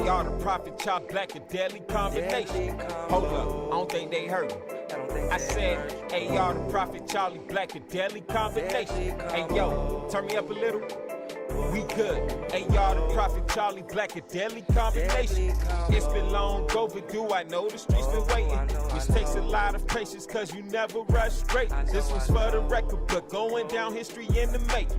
AR, the prophet, child, black, a deadly combination. Hold up, I don't think they heard me. I said, AR, the prophet, Charlie Black, a deadly combination. Hey yo, turn me up a little. We good. AR, the prophet, Charlie Black, a deadly combination. It's been long overdue, I know the streets been waiting. Which takes a lot of patience, cause you never rush straight. This one's for the record, but going down history in the making.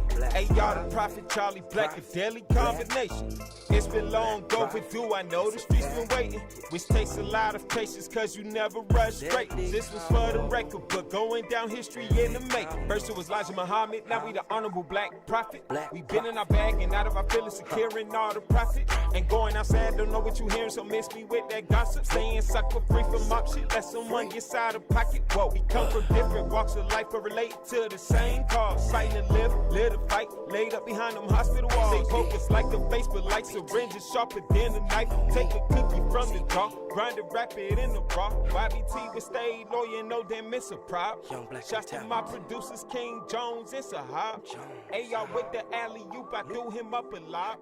AR, the prophet, Charlie Black, a deadly combination. It's been long overdue, I know the streets been waiting. Which takes a lot of patience, cause you never rush straight. This was for the record, but going down history in the making. First it was Elijah Muhammad, now we the honorable black prophet. We been in our bag and out of our feelings, securing all the profit. And going outside, don't know what you hearing, so miss me with that gossip. Saying sucker free from mob shit, let someone get out of pocket. Whoa, we come from different walks of life, but relate to the same cause. Fighting to live a fight, laid up behind them hospital walls. They poke us like a face, but like syringes sharper than a knife. Take a cookie from the jar, grind it, wrap it in the raw. YBT would stay loyal, no damn it's a prop. Shots to my producers, King Jones and Sahab. AR with the alley-oop, I do him up a lot.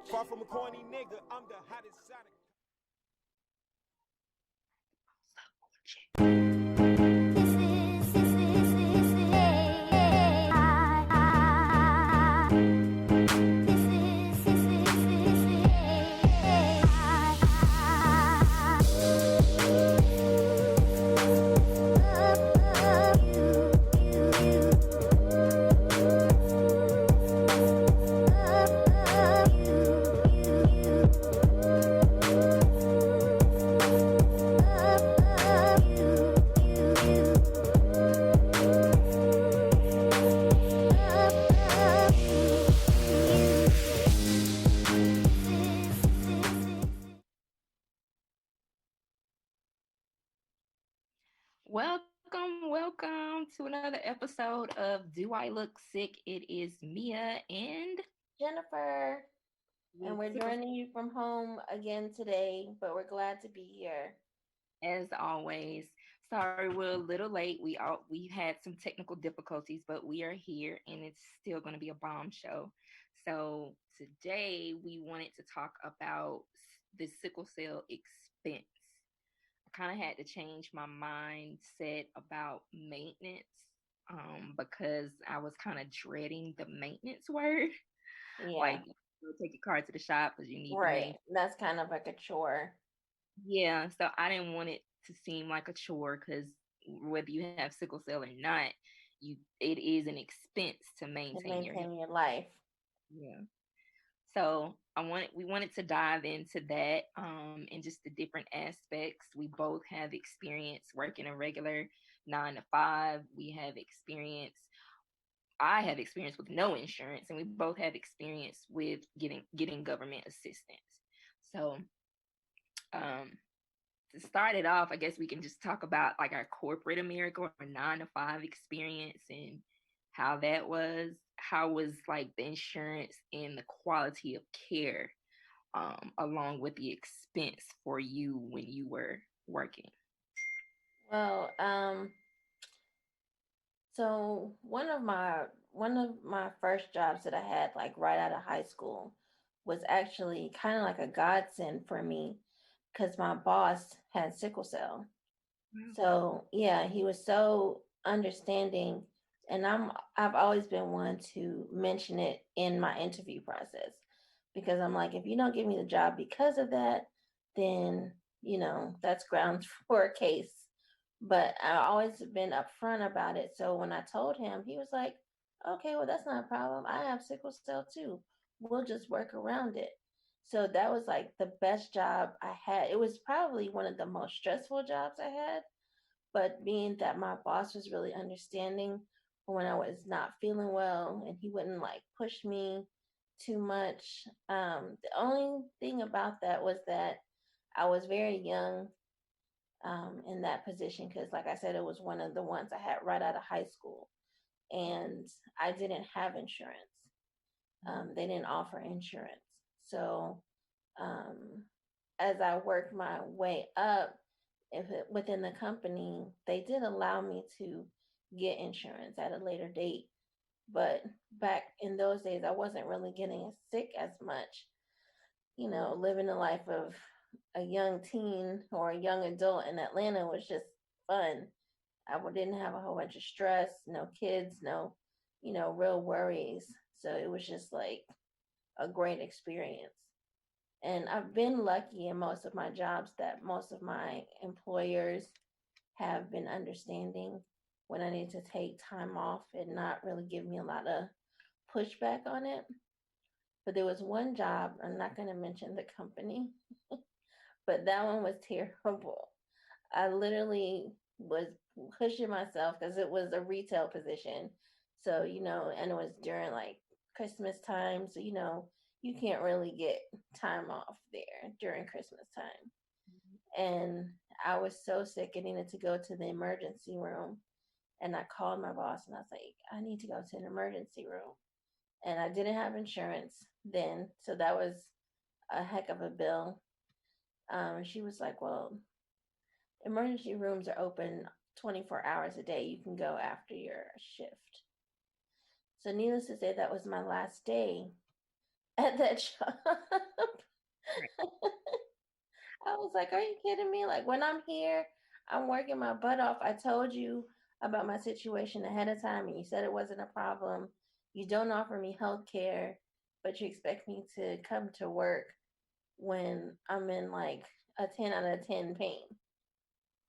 Far from a corny nigga, I'm the hottest side. Welcome to another episode of Do I Look Sick? It is Mia and Jennifer, and we're joining you from home again today, but we're glad to be here. As always, sorry we're a little late. We had some technical difficulties, but we are here, and it's still going to be a bomb show. So today we wanted to talk about the sickle cell expense. Kind of had to change my mindset about maintenance because I was kind of dreading the maintenance word. Yeah. Like, you'll take your car to the shop because you need right. That's kind of like a chore. Yeah, so I didn't want it to seem like a chore because whether you have sickle cell or not, it is an expense to maintain your life. Yeah. So we wanted to dive into that and just the different aspects. We both have experience working a regular 9 to 5. I have experience with no insurance, and we both have experience with getting government assistance. So to start it off, I guess we can just talk about like our corporate America or 9 to 5 experience and how that was. How was like the insurance and the quality of care along with the expense for you when you were working? Well, so one of my first jobs that I had like right out of high school was actually kind of like a godsend for me because my boss had sickle cell. Wow. So yeah, he was so understanding, and I've always been one to mention it in my interview process because I'm like, if you don't give me the job because of that, then that's grounds for a case. But I've always been upfront about it. So when I told him, he was like, okay, well, that's not a problem. I have sickle cell too. We'll just work around it. So that was like the best job I had. It was probably one of the most stressful jobs I had. But being that my boss was really understanding when I was not feeling well and he wouldn't like push me too much. The only thing about that was that I was very young in that position because, like I said, it was one of the ones I had right out of high school, and I didn't have insurance. They didn't offer insurance, so as I worked my way up within the company, they did allow me to get insurance at a later date. But back in those days, I wasn't really getting sick as much. living the life of a young teen or a young adult in Atlanta was just fun. Didn't have a whole bunch of stress, no kids, no, real worries. So it was just like a great experience. And I've been lucky in most of my jobs that most of my employers have been understanding when I need to take time off and not really give me a lot of pushback on it. But there was one job, I'm not going to mention the company, but that one was terrible. I literally was pushing myself because it was a retail position. So, and it was during like Christmas time. So, you can't really get time off there during Christmas time. And I was so sick and needed to go to the emergency room. And I called my boss and I was like, I need to go to an emergency room. And I didn't have insurance then. So that was a heck of a bill. She was like, well, emergency rooms are open 24 hours a day. You can go after your shift. So, needless to say, that was my last day at that job. I was like, are you kidding me? Like, when I'm here, I'm working my butt off. I told you about my situation ahead of time, and you said it wasn't a problem. You don't offer me health care, but you expect me to come to work when I'm in like a 10 out of 10 pain.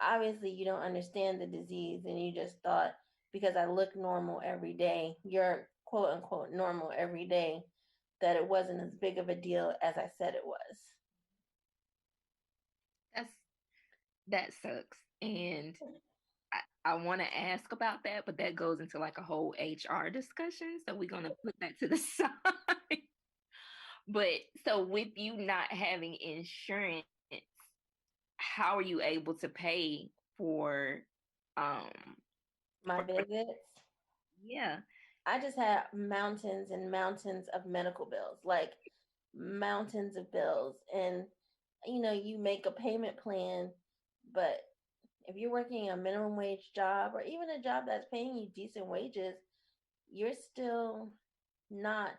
Obviously you don't understand the disease and you just thought because I look normal every day, you're quote unquote normal every day, that it wasn't as big of a deal as I said it was. That's that sucks. And I want to ask about that, but that goes into like a whole HR discussion. So we're going to put that to the side. But so with you not having insurance, how are you able to pay for um My visits, yeah. I just had mountains and mountains of medical bills, like mountains of bills. And, you make a payment plan, but if you're working a minimum wage job or even a job that's paying you decent wages, you're still not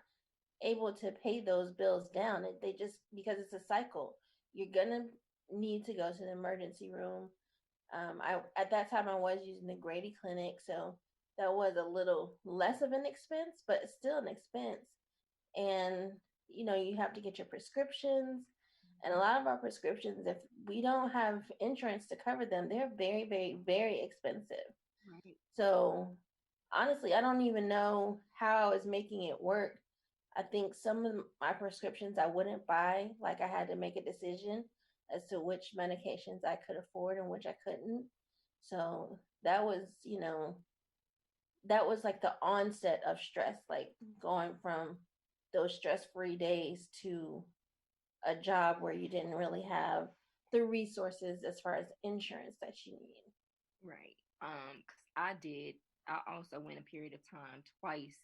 able to pay those bills down. They just, because it's a cycle, you're gonna need to go to the emergency room. I At that time I was using the Grady Clinic, so that was a little less of an expense, but it's still an expense. And you have to get your prescriptions, and a lot of our prescriptions, if we don't have insurance to cover them, they're very, very, very expensive. Right. So honestly, I don't even know how I was making it work. I think some of my prescriptions I wouldn't buy. Like, I had to make a decision as to which medications I could afford and which I couldn't. So that was like the onset of stress, like going from those stress-free days to a job where you didn't really have the resources as far as insurance that you need. Right. 'Cause I also went a period of time twice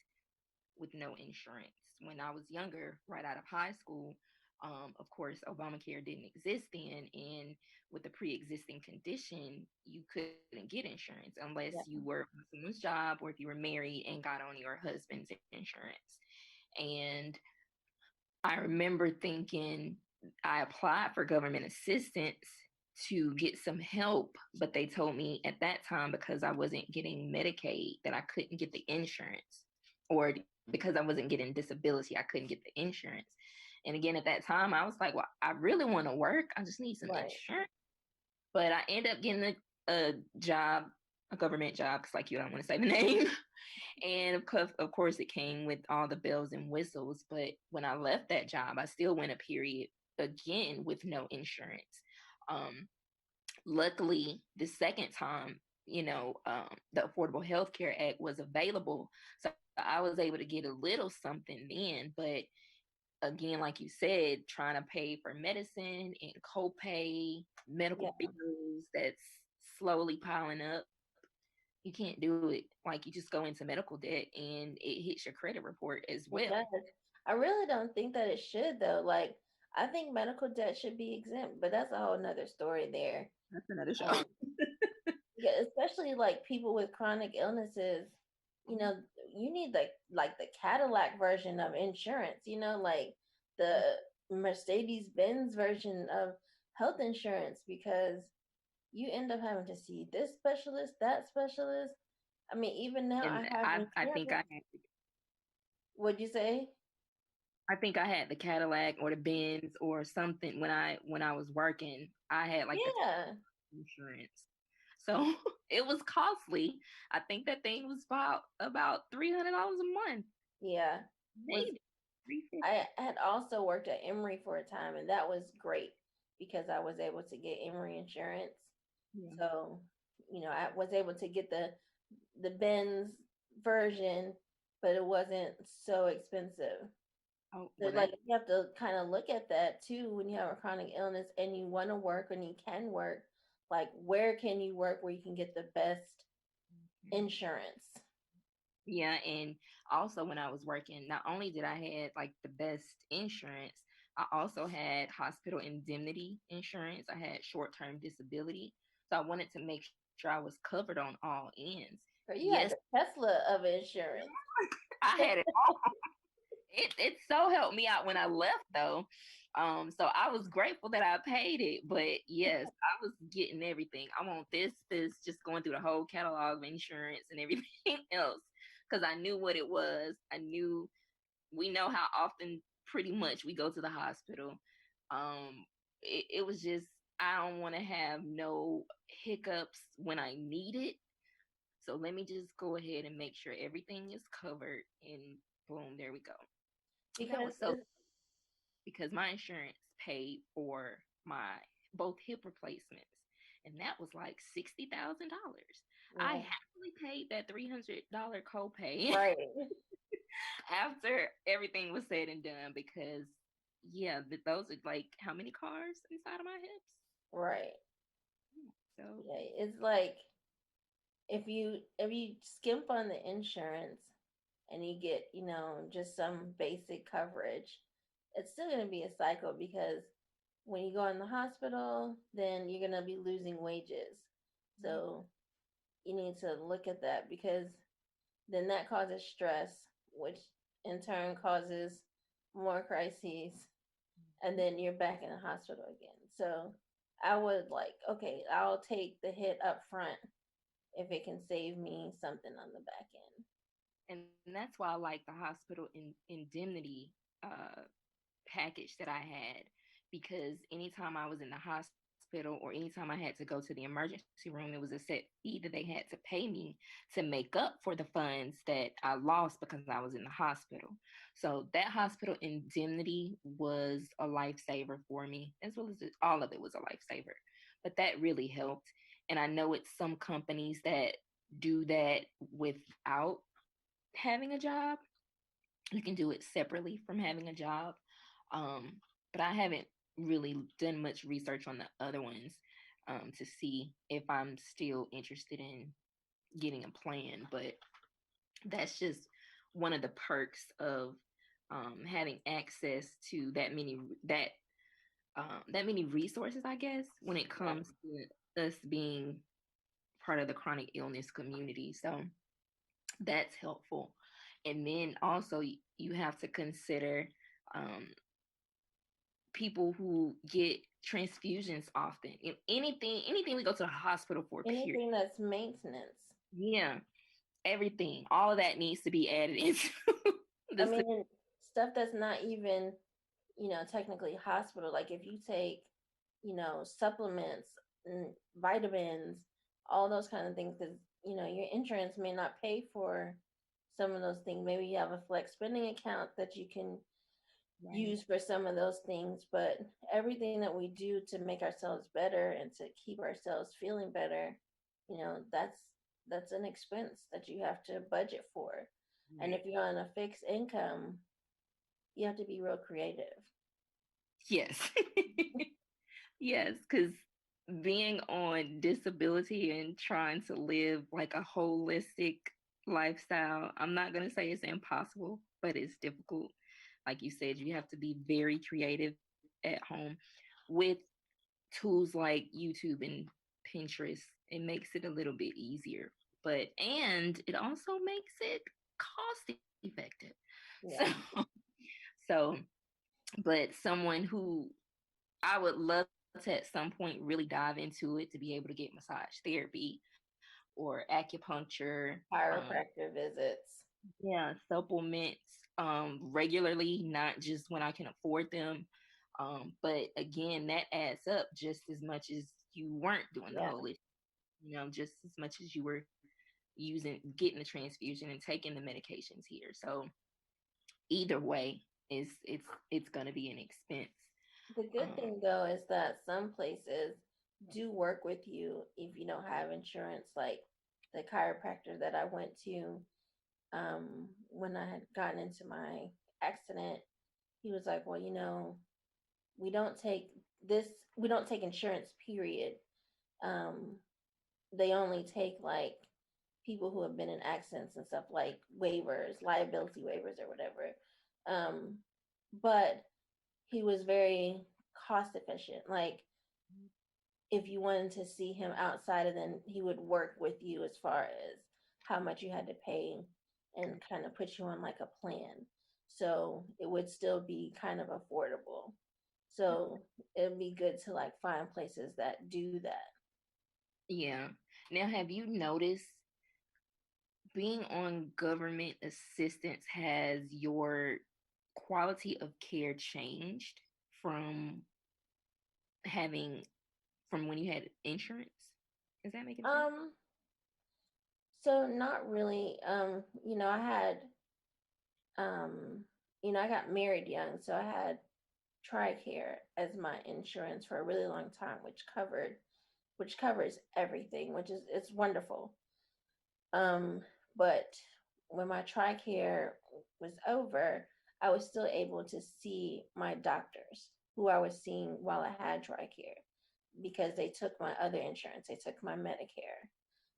with no insurance. When I was younger, right out of high school, of course, Obamacare didn't exist then. And with a pre existing condition, you couldn't get insurance Yeah, unless you were on someone's job or if you were married and got on your husband's insurance. And I remember thinking I applied for government assistance to get some help, but they told me at that time because I wasn't getting Medicaid that I couldn't get the insurance, or because I wasn't getting disability, I couldn't get the insurance. And again, at that time, I was like, well, I really want to work. I just need some right. insurance. But I ended up getting a job, a government job, because like you don't want to say the name. And of course, it came with all the bells and whistles. But when I left that job, I still went a period again with no insurance. Um, Luckily, the second time, the Affordable Health Care Act was available. So I was able to get a little something then. But again, like you said, trying to pay for medicine and copay, medical Yeah, bills that's slowly piling up, you can't do it. Like, you just go into medical debt and it hits your credit report as it well. does. I really don't think that it should, though. Like, I think medical debt should be exempt, but that's a whole nother story there. That's another show. Um, yeah, especially like people with chronic illnesses, you know, you need like the Cadillac version of insurance, like the Mercedes Benz version of health insurance because you end up having to see this specialist, that specialist. I mean, even now I And have I think insurance. What'd you say? I think I had the Cadillac or the Benz or something when I was working. I had like the Yeah. insurance. So it was costly. I think that thing was about $300 a month. Yeah. Was Maybe 350. I had also worked at Emory for a time, and that was great because I was able to get Emory insurance. Yeah. So, I was able to get the Benz version, but it wasn't so expensive. Oh, So, well, like, that. you have to kind of look at that too when you have a chronic illness and you want to work and you can work. Like, where can you work where you can get the best insurance? Yeah, and also when I was working, not only did I had like the best insurance, I also had hospital indemnity insurance. I had short-term disability. So I wanted to make sure I was covered on all ends. So you Yes, had the Tesla of insurance. I had it all. It so helped me out when I left though. So I was grateful that I paid it. But yes, I was getting everything. I want this, just going through the whole catalog of insurance and everything else. Because I knew what it was. I knew we know how often pretty much we go to the hospital. It was just I don't want to have no hiccups when I need it. So let me just go ahead and make sure everything is covered and boom, there we go. That Because was so because my insurance paid for my both hip replacements, and that was like $60,000. I yeah, happily paid that $300 copay right, after everything was said and done because yeah, those are like how many cars inside of my hips. right. So Yeah, it's like if you skimp on the insurance and you get, just some basic coverage, it's still going to be a cycle because when you go in the hospital, then you're going to be losing wages. So you need to look at that because then that causes stress, which in turn causes more crises, and then you're back in the hospital again. So I would like, okay, I'll take the hit up front if it can save me something on the back end. and that's why I like the hospital indemnity uh package that I had because anytime I was in the hospital or anytime I had to go to the emergency room, it was a set fee that they had to pay me to make up for the funds that I lost because I was in the hospital. So that hospital indemnity was a lifesaver for me, as well as all of it was a lifesaver. But that really helped. And I know it's some companies that do that without having a job. You can do it separately from having a job. Um, but I haven't really done much research on the other ones to see if I'm still interested in getting a plan. But that's just one of the perks of having access to that that many resources, I guess, when it Yeah. comes to us being part of the chronic illness community. So that's helpful. And then also you have to consider um, people who get transfusions often. Anything we go to the hospital for, period. Anything that's maintenance. Yeah, everything. All of that needs to be added into I this. mean, stuff that's not even, technically hospital. Like if you take, supplements and vitamins, all those kind of things, because, your insurance may not pay for some of those things. Maybe you have a flex spending account that you can Right. use for some of those things, but everything that we do to make ourselves better and to keep ourselves feeling better, that's an expense that you have to budget for. And if Right. you're on a fixed income, you have to be real creative. Yes. Yes, because being on disability and trying to live like a holistic lifestyle, I'm not going to say it's impossible, but it's difficult. Like you said, you have to be very creative at home with tools like YouTube and Pinterest. It makes it a little bit easier, and it also makes it cost effective. So, Yeah. so but someone who I would love to at some point really dive into it to be able to get massage therapy or acupuncture, Chiropractor visits. yeah, supplements regularly, not just when I can afford them. But again, that adds up just as much as you weren't doing the Yeah. whole, just as much as you were getting the transfusion and taking the medications here. So either way, it's gonna be an expense. The good Um, thing though is that some places do work with you if you don't have insurance. Like the chiropractor that I went to when I had gotten into my accident, he was like, "Well, we don't take this. We don't take insurance. Period. Um, they only take like people who have been in accidents and stuff like waivers, liability waivers or whatever." Um, but he was very cost efficient. Like if you wanted to see him outside of then he would work with you as far as how much you had to pay and kind of put you on like a plan. So it would still be kind of affordable. So it'd be good to like find places that do that. yeah. Now, have you noticed being on government assistance has your quality of care changed from having from when you had insurance? Is that making sense? Um, so not really. I had um, I got married young, so I had TRICARE as my insurance for a really long time, which covers everything, which is it's wonderful. Um, but when my TRICARE was over, I was still able to see my doctors who I was seeing while I had TRICARE because they took my other insurance, they took my Medicare.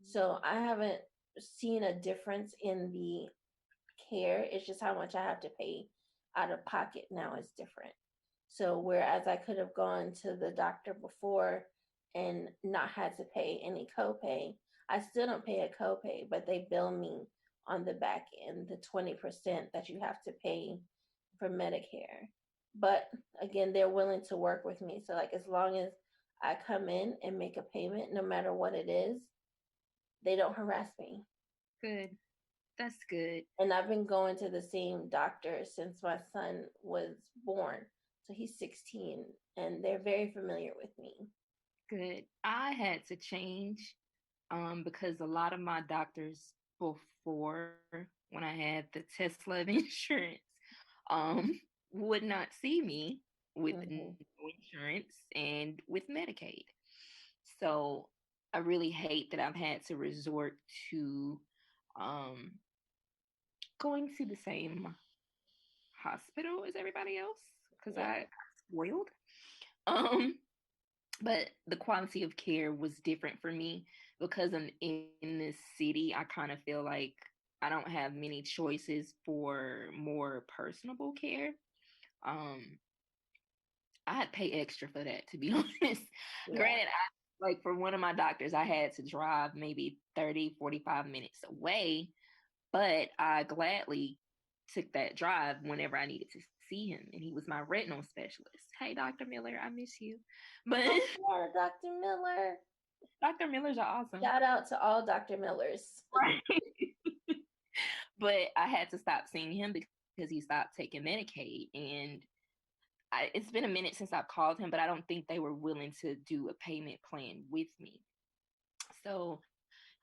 So I haven't seen a difference in the care. It's just how much I have to pay out of pocket now is different. So whereas I could have gone to the doctor before and not had to pay any copay, I still don't pay a copay, but they bill me on the back end the 20% that you have to pay for Medicare. But again, they're willing to work with me. So like as long as I come in and make a payment, no matter what it is, they don't harass me. Good. That's good. And I've been going to the same doctor since my son was born. So he's 16 and they're very familiar with me. Good. I had to change because a lot of my doctors before when I had the Tesla of insurance um would not see me with no Hmm. insurance and with Medicaid. So I really hate that I've had to resort to um going to the same hospital as everybody else because Yeah. I got spoiled. Um, but the quality of care was different for me because I'm in this city. I kind of feel like I don't have many choices for more personable care. Um, I'd pay extra for that, to be honest. Yeah. Granted, like for one of my doctors, I had to drive maybe 30, 45 minutes away, but I gladly took that drive whenever I needed to see him. And he was my retinal specialist. Hey, Dr. Miller, I miss you. But Oh, Florida, Dr. Miller. Dr. Millers are awesome. Shout out to all Dr. Millers. Right. But I had to stop seeing him because he stopped taking Medicaid. And it's been a minute since I've called him, but I don't think they were willing to do a payment plan with me. So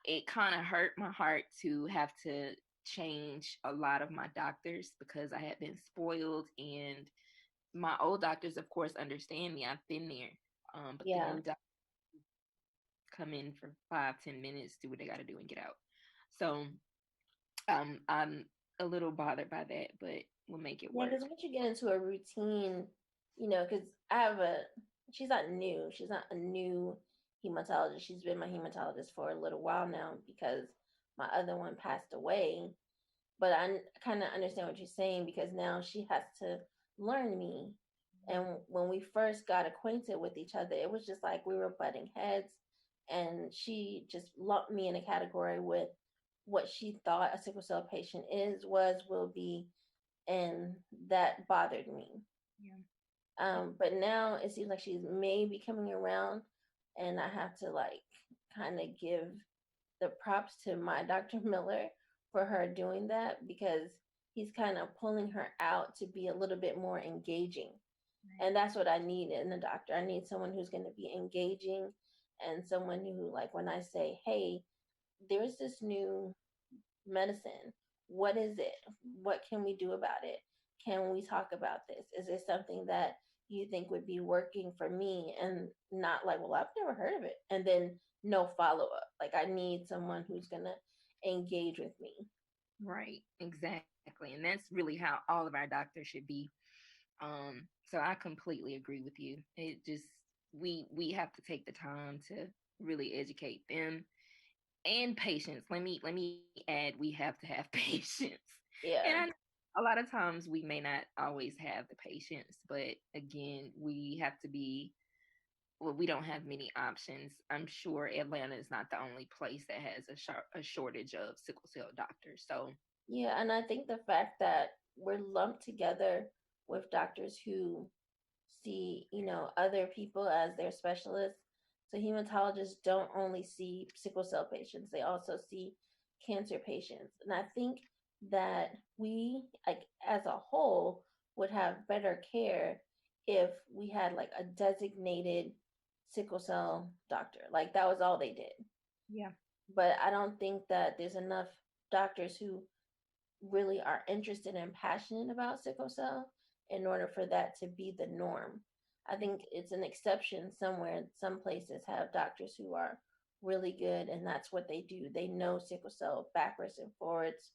it kind of hurt my heart to have to change a lot of my doctors because I had been spoiled. And my old doctors, of course, understand me. I've been there. But the Yeah. new doctors come in for 5, 10 minutes, do what they got to do, and get out. So I'm a little bothered by that, but we'll make it Yeah, work. because once you get into a routine, because she's not new. She's not a new hematologist. She's been my hematologist for a little while now because my other one passed away. But I kind of understand what you're saying because now she has to learn me. And when we first got acquainted with each other, it was just like we were butting heads. And she just lumped me in a category with what she thought a sickle cell patient is, was, will be. And that bothered me. Yeah. But now it seems like she's maybe coming around, and I have to like kind of give the props to my Dr. Miller for her doing that, because he's kind of pulling her out to be a little bit more engaging. Right. And that's what I need in a doctor. I need someone who's going to be engaging, and someone who, like, when I say, hey, there's this new medicine. What is it? What can we do about it? Can we talk about this? Is there something that you think would be working for me? And not like, well, I've never heard of it. And then no follow up. Like, I need someone who's going to engage with me. Right. Exactly. And that's really how all of our doctors should be. So I completely agree with you. It just we have to take the time to really educate them and patience. Let me add, we have to have patience. And Yeah. I know a lot of times we may not always have the patience, but again, we have to be, well, we don't have many options. I'm sure Atlanta is not the only place that has a shortage of sickle cell doctors. So, Yeah. And I think the fact that we're lumped together with doctors who see, other people as their specialists. So hematologists don't only see sickle cell patients, they also see cancer patients. And I think that we, like, as a whole, would have better care if we had like a designated sickle cell doctor. Like, that was all they did. yeah, But I don't think that there's enough doctors who really are interested and passionate about sickle cell in order for that to be the norm. I think it's an exception somewhere. Some places have doctors who are really good, and that's what they do. They know sickle cell backwards and forwards.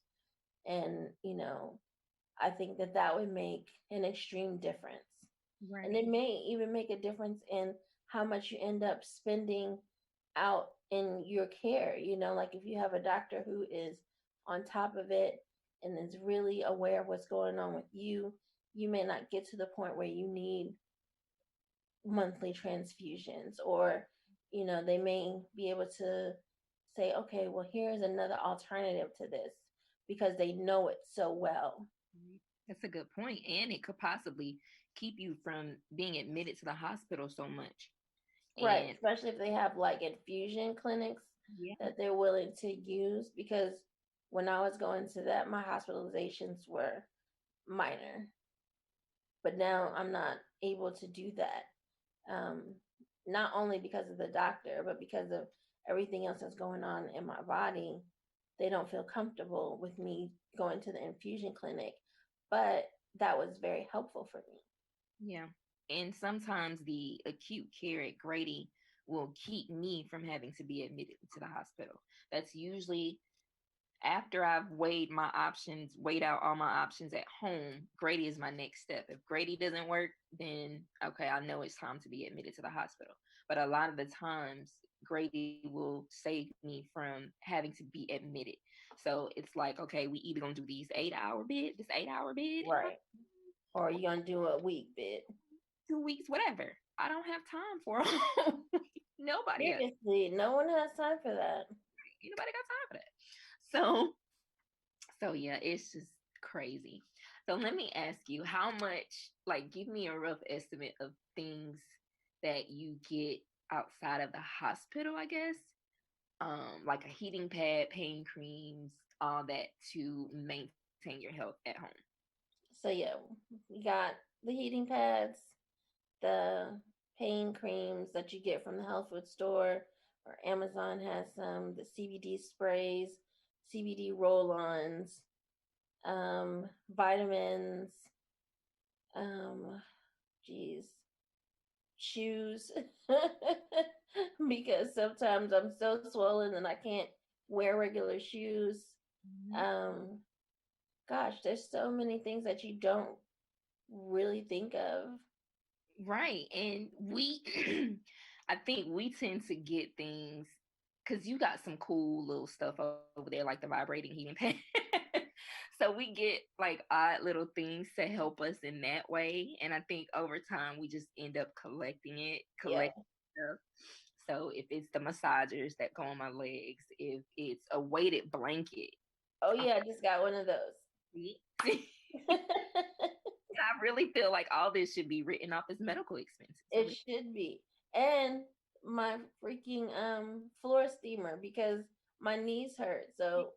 And, I think that that would make an extreme difference. And right. it may even make a difference in how much you end up spending out in your care. Like, if you have a doctor who is on top of it and is really aware of what's going on with you, you may not get to the point where you need monthly transfusions, or they may be able to say, okay, well, here's another alternative to this, because they know it so well. Right. That's a good point. And it could possibly keep you from being admitted to the hospital so much. Right, And especially if they have like infusion clinics yeah, that they're willing to use, because when I was going to that, my hospitalizations were minor. But now I'm not able to do that. Um, Not only because of the doctor, but because of everything else that's going on in my body. They don't feel comfortable with me going to the infusion clinic, but that was very helpful for me. yeah. And sometimes the acute care at Grady will keep me from having to be admitted to the hospital. That's usually after I've weighed out all my options at home. Grady is my next step. If Grady doesn't work, then okay, I know it's time to be admitted to the hospital. But a lot of the times, Grady will save me from having to be admitted. So it's like, okay, we either gonna do this 8 hour bid, and I'm Right. Or you're going to do a week bit. 2 weeks, whatever. I don't have time for a whole week. Nobody has. Seriously, no one has time for that. Nobody got time for that. So yeah, it's just crazy. So let me ask you, how much, like, give me a rough estimate of things that you get outside of the hospital, I guess. Like a heating pad, pain creams, all that to maintain your health at home. So, yeah, we got the heating pads, the pain creams that you get from the health food store, or Amazon has some, the CBD sprays, CBD roll ons, vitamins, um, geez, shoes. Because sometimes I'm so swollen and I can't wear regular shoes. Mhm. Um, Gosh, there's so many things that you don't really think of. Right. And we, I think we tend to get things because you got some cool little stuff over there, like the vibrating heating pad. So we get like odd little things to help us in that way. And I think over time we just end up Yeah. collecting stuff. So if it's the massagers that go on my legs, if it's a weighted blanket, Oh um, yeah, I just got one of those. see? I really feel like all this should be written off as medical expenses. It should be. And my freaking floor steamer because my knees hurt. So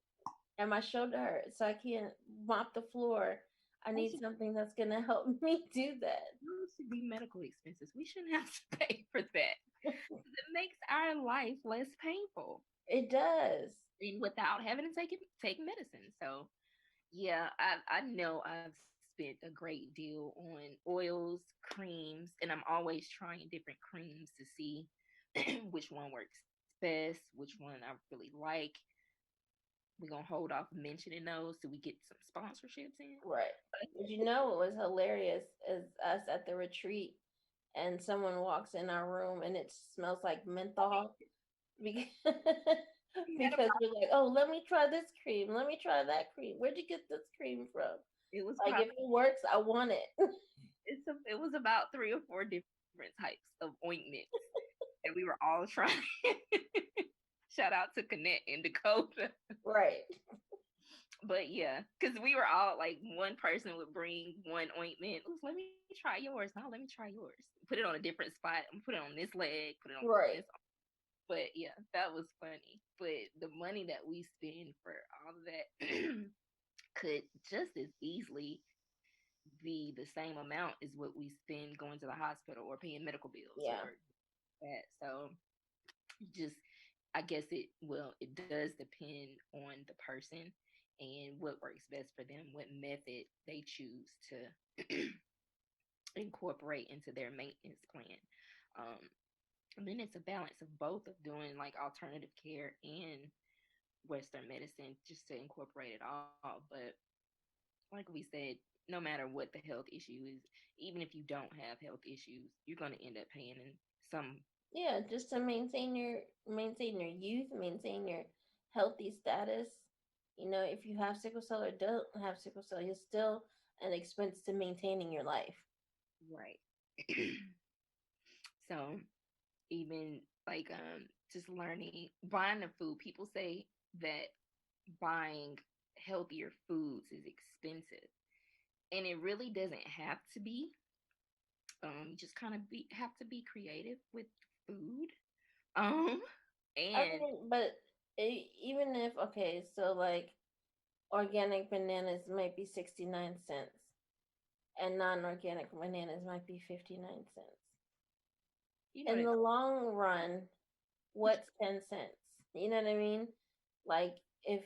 and my shoulder hurts. So I can't mop the floor. I That need should, something that's gonna help me do that. those should be medical expenses. We shouldn't have to pay for that. It makes our life less painful It does. and without having to take medicine. So yeah, I know I've spent a great deal on oils, creams, and I'm always trying different creams to see which one works best, which one I really like. We're gonna hold off mentioning those till we get some sponsorships in. Right. But you know what was hilarious is us at the retreat and someone walks in our room and it smells like menthol because We had a because we're like, oh, let me try this cream, let me try that cream. Where'd you get this cream from? It was Like, if probably it works, I want it. it was about 3 or 4 different types of ointments that we were all trying. Shout out to Connect and Dakota. Right. But yeah, because we were all like, one person would bring one ointment. Ooh, let me try yours. No, let me try yours. Put it on a different spot. Put it on this leg. Put it on Right. this. But yeah, that was funny. But the money that we spend for all of that could just as easily be the same amount as what we spend going to the hospital or paying medical bills Yeah. or that. So just, I guess it does depend on the person and what works best for them, what method they choose to incorporate into their maintenance plan. Um, and then it's a balance of both, of doing like alternative care and Western medicine, just to incorporate it all. But like we said, no matter what the health issue is, even if you don't have health issues, you're going to end up paying in some. Yeah, just to maintain your youth, maintain your healthy status. You know, if you have sickle cell or don't have sickle cell, you're still an expense to maintaining your life. Right. So even like just learning buying the food, people say that buying healthier foods is expensive, and it really doesn't have to be. You just kind of be have to be creative with food. Um, I and mean, but even if, okay, so like organic bananas might be 69 cents and non organic bananas might be 59 cents. you know In that the long run, what's 10 cents? You know what I mean? Like, if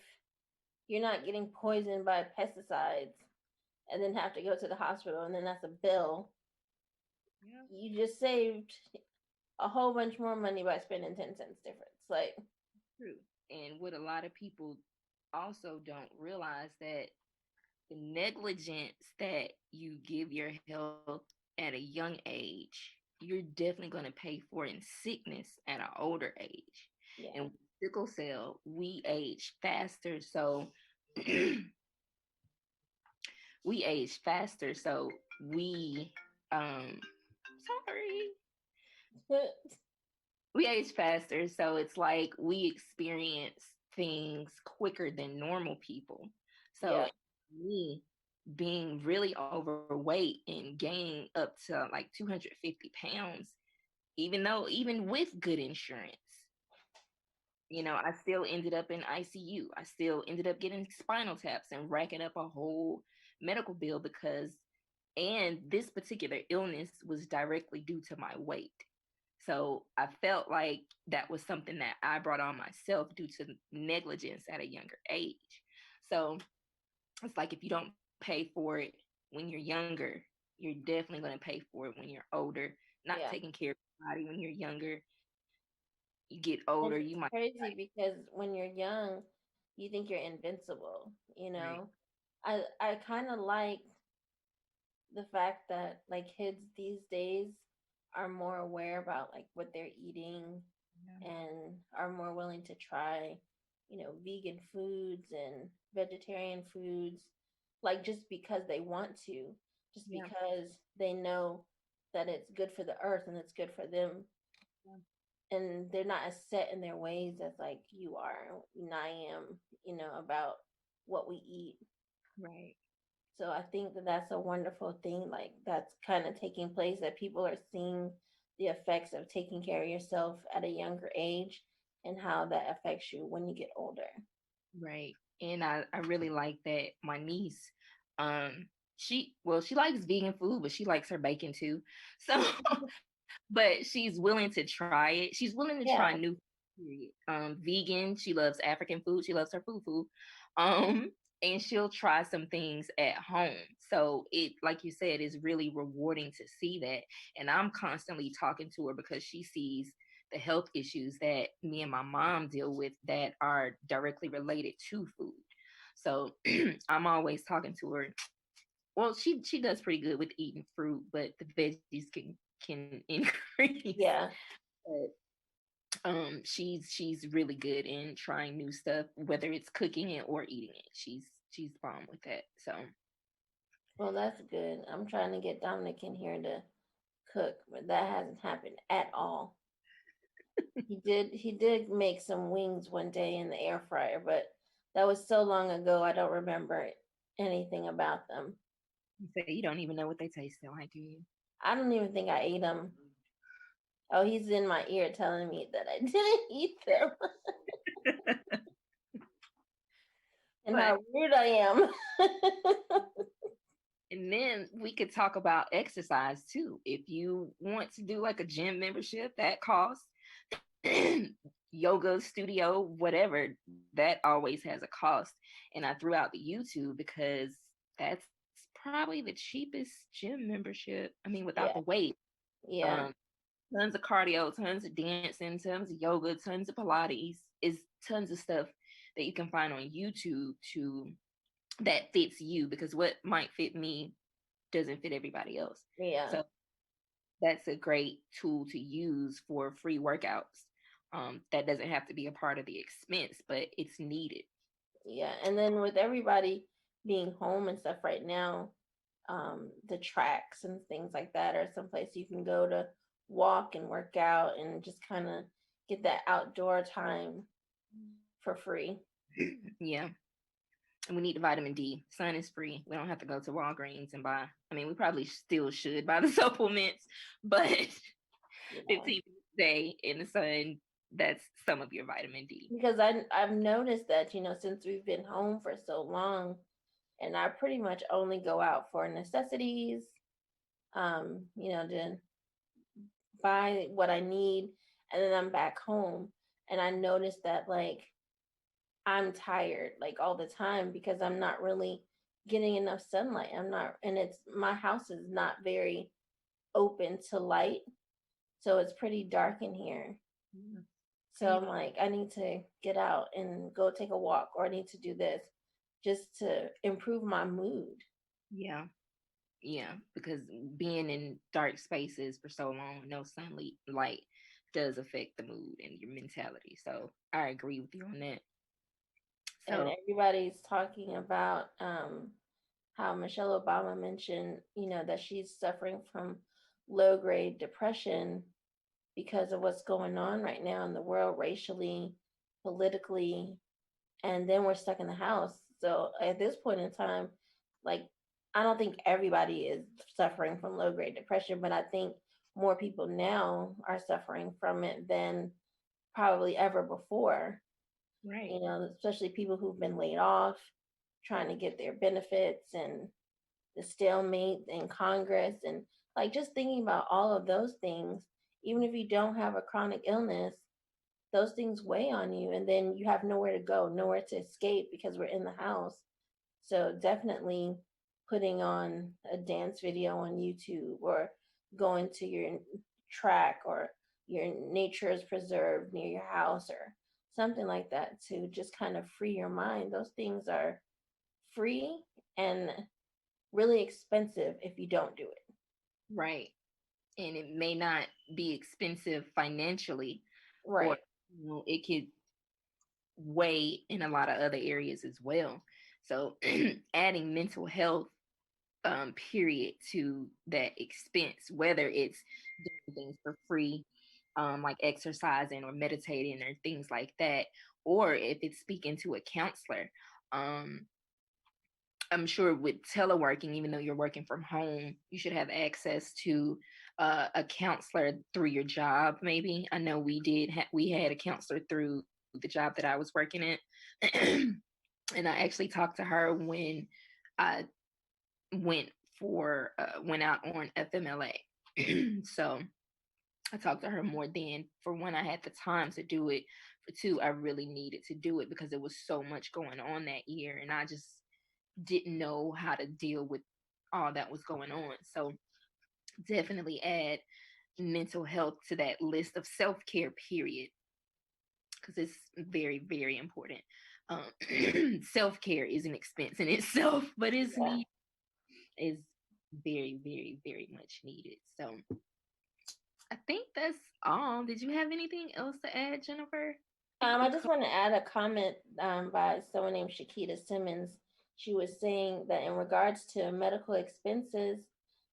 you're not getting poisoned by pesticides and then have to go to the hospital and then that's a bill, yeah, you just saved a whole bunch more money by spending 10 cents difference. Like, true. And what a lot of people also don't realize, that the negligence that you give your health at a young age, you're definitely going to pay for in sickness at an older age. yeah. And with sickle cell, we age faster. So we age faster. So we, sorry, we age faster. So it's like we experience things quicker than normal people. So Yeah. me being really overweight and gaining up to like 250 pounds, even with good insurance, I still ended up in ICU. I still ended up getting spinal taps and racking up a whole medical bill and this particular illness was directly due to my weight. So I felt like that was something that I brought on myself due to negligence at a younger age. So it's like, if you don't pay for it when you're younger, you're definitely going to pay for it when you're older. Not Yeah. taking care of your body when you're younger. You get older, And you it's might. crazy because when you're young, you think you're invincible, you Right. know? I kind of like the fact that like kids these days are more aware about like what they're eating Yeah. and are more willing to try, vegan foods and vegetarian foods, like just because they want to, just Yeah. because they know that it's good for the earth and it's good for them, Yeah. and they're not as set in their ways as like you are and I am, about what we eat. Right. So I think that that's a wonderful thing, like that's kind of taking place, that people are seeing the effects of taking care of yourself at a younger age and how that affects you when you get older. Right. And I really like that my niece, she likes vegan food, but she likes her bacon too. So but she's willing to try it. She's willing to try Yeah, new period. Vegan, she loves African food, she loves her food. Um, and she'll try some things at home. So it, like you said, is really rewarding to see that. And I'm constantly talking to her because she sees the health issues that me and my mom deal with that are directly related to food. So I'm always talking to her. Well, she does pretty good with eating fruit, but the veggies can increase. yeah, But she's really good in trying new stuff, whether it's cooking it or eating it. She's bomb with that. So well, that's good. I'm trying to get Dominic in here to cook, but that hasn't happened at all. He did make some wings one day in the air fryer, but that was so long ago I don't remember anything about them. you say you don't even know what they taste like, do you? I don't even think I ate them. Oh, he's in my ear telling me that I didn't eat them and But how rude I am. and then we could talk about exercise too. If you want to do like a gym membership, that costs. Yoga studio, whatever, that always has a cost. And I threw out the YouTube because that's probably the cheapest gym membership. I mean, without Yeah, the weight. yeah, Um, Tons of cardio, tons of dancing, tons of yoga, tons of Pilates. Is tons of stuff that you can find on YouTube to that fits you, because what might fit me doesn't fit everybody else. yeah, So that's a great tool to use for free workouts. That doesn't have to be a part of the expense, but it's needed. yeah. And then with everybody being home and stuff right now, the tracks and things like that are someplace you can go to walk and work out and just kind of get that outdoor time for free. Yeah. And we need the vitamin D. Sun is free. We don't have to go to Walgreens and buy. I mean, we probably still should buy the supplements, but Yeah. 15 minutes a day in the sun, that's some of your vitamin D. Because I've noticed that, since we've been home for so long, and I pretty much only go out for necessities, to buy what I need, and then I'm back home. And I noticed that, like, I'm tired like all the time because I'm not really getting enough sunlight. I'm not, and it's my house is not very open to light, so it's pretty dark in here. Yeah. So I'm like, I need to get out and go take a walk, or I need to do this just to improve my mood. Yeah. Yeah. Because being in dark spaces for so long, no sunlight light does affect the mood and your mentality. So I agree with you on that. And So everybody's talking about how Michelle Obama mentioned, that she's suffering from low grade depression because of what's going on right now in the world, racially, politically, and then we're stuck in the house. So at this point in time, like, I don't think everybody is suffering from low grade depression, but I think more people now are suffering from it than probably ever before. right. Especially people who've been laid off, trying to get their benefits, and the stalemate in Congress, and like just thinking about all of those things. Even if you don't have a chronic illness, those things weigh on you, and then you have nowhere to go, nowhere to escape because we're in the house. So definitely putting on a dance video on YouTube, or going to your track, or your nature is preserved near your house, or something like that, to just kind of free your mind. Those things are free and really expensive if you don't do it. Right. And it may not be expensive financially, or Right. it could weigh in a lot of other areas as well. So adding mental health period to that expense, whether it's doing things for free, like exercising or meditating or things like that, or if it's speaking to a counselor. Um, I'm sure with teleworking, even though you're working from home, you should have access to a counselor through your job. Maybe I know we had a counselor through the job that I was working at, and I actually talked to her when I went went out on FMLA. So I talked to her more then. For one, I had the time to do it. For two, I really needed to do it because there was so much going on that year, and I just didn't know how to deal with all that was going on. So definitely add mental health to that list of self-care, period, because it's very, very important. Self-care is an expense in itself, but it's Yeah. is very, very, very much needed. So I think that's all. Did you have anything else to add, Jennifer? I just want to add a comment by someone named Shakita Simmons. She was saying that in regards to medical expenses,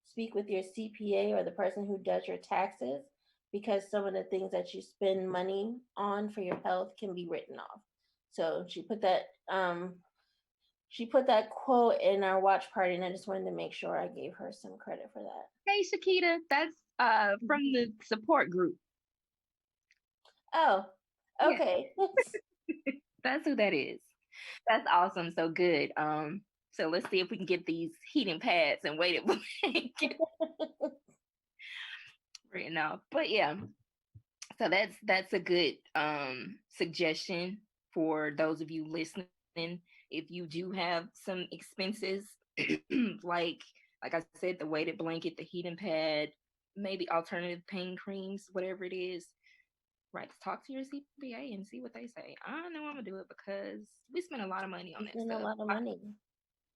speak with your CPA or the person who does your taxes, because some of the things that you spend money on for your health can be written off. So she put that quote in our watch party, and I just wanted to make sure I gave her some credit for that. Hey, Shakita, that's from the support group. Oh, okay. Yeah. That's who that is. That's awesome. So good. So let's see if we can get these heating pads and weighted blanket written off. But yeah, so that's a good suggestion for those of you listening. If you do have some expenses, like I said, the weighted blanket, the heating pad, maybe alternative pain creams, whatever it is, right? Talk to your CPA and see what they say. I know I'm gonna do it because we spend a lot of money on that Spend stuff. a lot of money.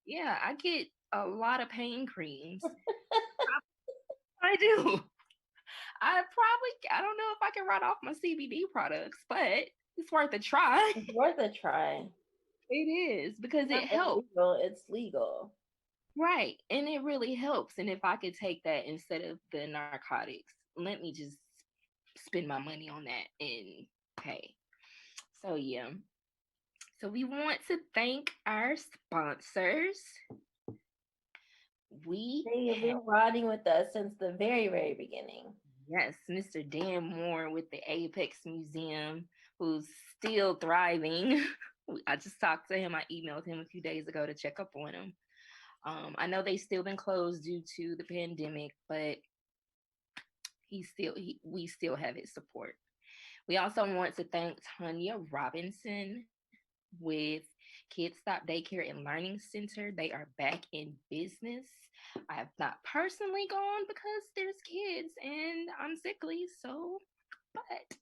Yeah, I get a lot of pain creams. I do. I don't know if I can write off my CBD products, but it's worth a try. It's worth a try. It is, because it It's helps. legal. It's legal. Right. And it really helps. And if I could take that instead of the narcotics, let me just spend my money on that and pay. So yeah. So we want to thank our sponsors. They've been riding with us since the very, very beginning. Yes, Mr. Dan Moore with the Apex Museum, who's still thriving. I just talked to him. I emailed him a few days ago to check up on him. I know they've still been closed due to the pandemic, but we still have his support. We also want to thank Tanya Robinson with Kids Stop Daycare and Learning Center. They are back in business. I have not personally gone because there's kids and I'm sickly, so but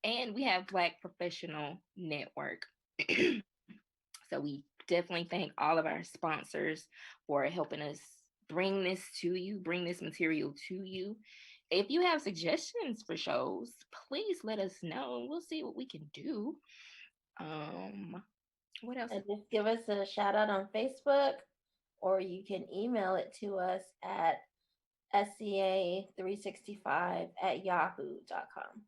and we have Black Professional Network. So we definitely thank all of our sponsors for helping us bring this material to you. If you have suggestions for shows, please let us know. We'll see what we can do. What else? And just give us a shout out on Facebook, or you can email it to us at SCA365@yahoo.com.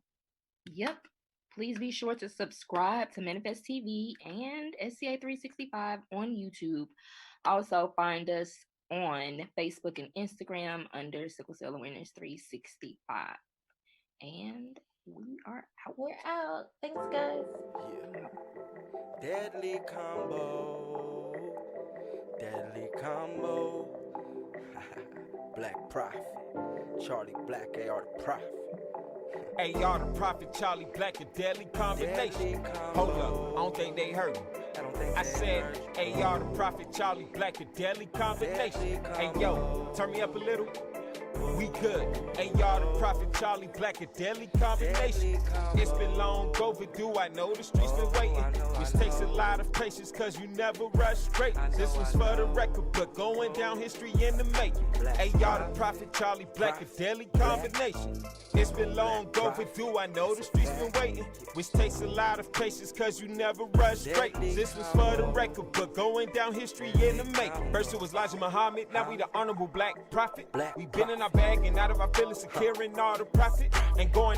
Yep. Please be sure to subscribe to Manifest TV and SCA365 on YouTube. Also find us on Facebook and Instagram under Sickle Cell Awareness 365. And we are out. We're out. Thanks, guys. Yeah. Deadly combo. Deadly combo. Black Prophet. Charlie Black, AR the Prophet. AR the Prophet, Charlie Black, a deadly combination. Hold up, I don't think they heard me. I said, AR the Prophet, Charlie Black, a deadly combination. Hey yo, turn me up a little. We good. AR the Prophet, Charlie Black, a deadly combination. It's been long overdue, I know the streets been waiting. Which takes a lot of patience, cause you never rush straight. This was for the record, but going down history in the making. AR the Prophet, Charlie Black, a deadly combination. It's been long overdue, I know the streets been waiting. Which takes a lot of patience, cause you never rush straight. This was for the record, but going down history in the making. First it was Elijah Muhammad, now we the honorable Black Prophet. We been in our bag and out of our feelings, securing all the profit and going